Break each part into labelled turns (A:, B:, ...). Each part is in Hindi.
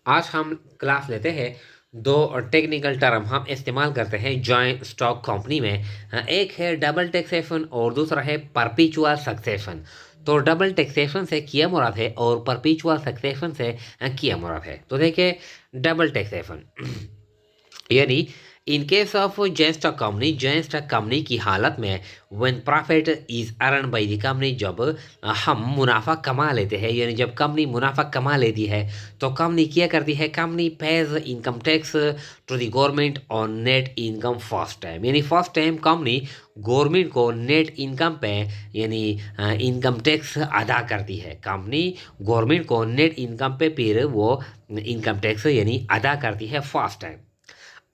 A: आज हम क्लास लेते हैं दो टेक्निकल टर्म हम इस्तेमाल करते हैं जॉइंट स्टॉक कंपनी में। एक है डबल टैक्सेशन और दूसरा है परपेचुअल सक्सेशन। तो डबल टैक्सेशन से किया मुराद है और परपेचुअल सक्सेशन से किया मुराद है। तो देखिए, डबल टैक्सेशन यानी इन case of joint stock company की हालत में when profit is earn by the company, जब हम मुनाफा कमा लेते हैं, यानी जब कंपनी मुनाफा कमा लेती है तो कंपनी क्या करती है, company pays income tax to the government on net income first time. यानी फर्स्ट टाइम कंपनी गवर्नमेंट को नेट इनकम पे यानी इनकम टैक्स अदा करती है। कंपनी गवर्नमेंट को नेट इनकम पे फिर वो इनकम टैक्स यानी अदा करती है फर्स्ट टाइम।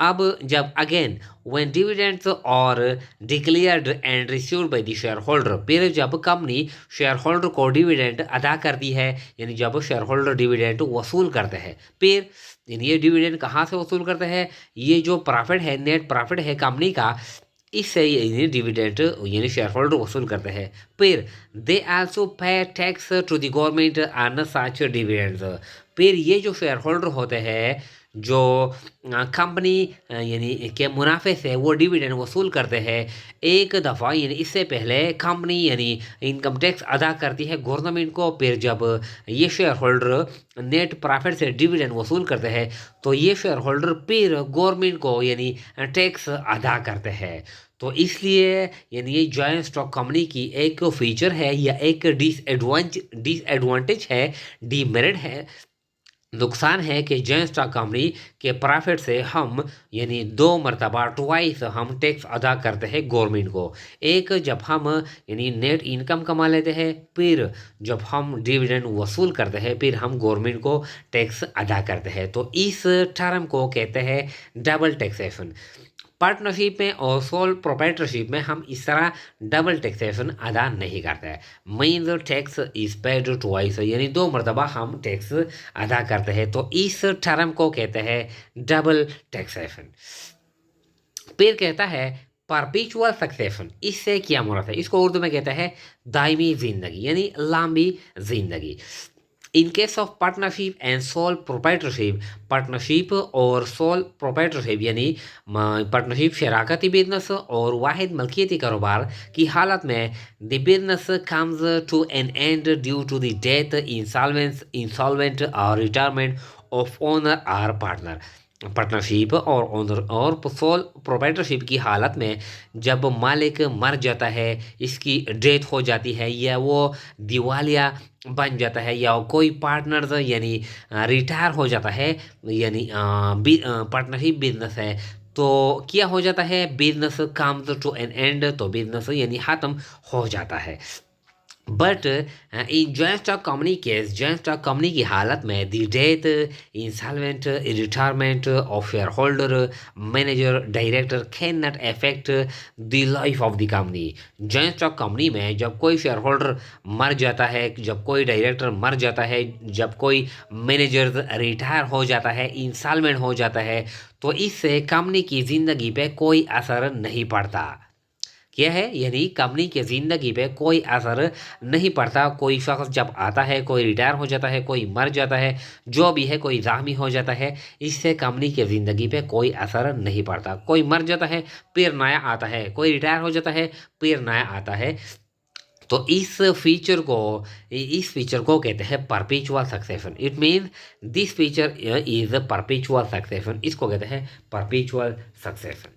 A: अब जब अगेन व्हेन डिविडेंड्स और declared and received by the share holder, फिर जब कंपनी शेयर होल्डर को डिविडेंड अदा करती है, यानी जब शेयर होल्डर डिविडेंड वसूल करते हैं, फिर यानी ये डिविडेंड कहाँ से वसूल करते हैं, ये जो प्रॉफिट है, नेट प्रॉफिट है कंपनी का, इससे ये डिविडेंड यानी शेयर होल्डर वसूल करते हैं। फिर they also pay tax to the government on such dividends. फिर ये जो शेयर होल्डर होते हैं, जो कंपनी यानी के मुनाफे से वो डिविडेंड वसूल करते हैं, एक दफ़ा यानी इससे पहले कंपनी यानी इनकम टैक्स अदा करती है गवर्नमेंट को। फिर जब ये शेयर होल्डर नेट प्रॉफिट से डिविडेंड वसूल करते हैं तो ये शेयर होल्डर फिर गवर्नमेंट को यानी टैक्स अदा करते हैं। तो इसलिए यानी ये जॉइंट स्टॉक कंपनी की एक फीचर है या एक डिसएडवांटेज है, डीमेरिट है, नुकसान है कि जॉइंट स्टॉक कंपनी के प्रॉफिट से हम यानी दो मरतबा ट्वाइस हम टैक्स अदा करते हैं गवर्नमेंट को। एक जब हम यानी नेट इनकम कमा लेते हैं, फिर जब हम डिविडेंड वसूल करते हैं, फिर हम गवर्नमेंट को टैक्स अदा करते हैं। तो इस टर्म को कहते हैं डबल टैक्सेशन। पार्टनरशिप में और सोल प्रोप्राइटरशिप में हम इस तरह डबल टैक्सेशन अदा नहीं करते हैं। Means tax is paid twice, यानी दो मरतबा हम टैक्स अदा करते हैं। तो इस टर्म को कहते हैं डबल टैक्सेशन। फिर कहता है परपेचुअल सक्सेशन। इससे क्या मुराद है, इसको उर्दू में कहता है दायमी जिंदगी यानी लंबी जिंदगी। In case of partnership and sole proprietorship, partnership और सोल प्रोप्राइटरशिप यानी पार्टनरशिप शराकती बिजनेस और वाहिद मलकियती कारोबार की हालत में the business comes to an end due to the death, insolvent और retirement of owner or partner. Partnership और ओनर और सोल प्रोप्राइटरशिप की हालत में जब मालिक मर जाता है, इसकी डेथ हो जाती है, या वो दिवालिया बन जाता है, या कोई पार्टनर यानी रिटायर हो जाता है, यानी पार्टनरशिप बिजनेस है तो क्या हो जाता है, business comes to an end, तो बिजनेस यानी खत्म हो जाता है। But in joint stock company case, joint stock company की हालत में the death, insolvent, retirement of shareholder, manager, director can not affect the life of the company. Joint stock company में जब कोई शेयर होल्डर मर जाता है, जब कोई डायरेक्टर मर जाता है, जब कोई मैनेजर रिटायर हो जाता है, इंसॉल्वेंट हो जाता है, तो इससे कंपनी की ज़िंदगी पे कोई असर नहीं पड़ता। क्या है, यानी कंपनी की ज़िंदगी पे कोई असर नहीं पड़ता। कोई शख्स जब आता है, कोई रिटायर हो जाता है, कोई मर जाता है, जो भी है, कोई ज़ख्मी हो जाता है, इससे कंपनी की ज़िंदगी पे कोई असर नहीं पड़ता। कोई मर जाता है फिर नया आता है, कोई रिटायर हो जाता है फिर नया आता है। तो इस फीचर को कहते हैं perpetual succession. It mean this feature is perpetual succession, इसको कहते हैं परपेचुअल सक्सेशन।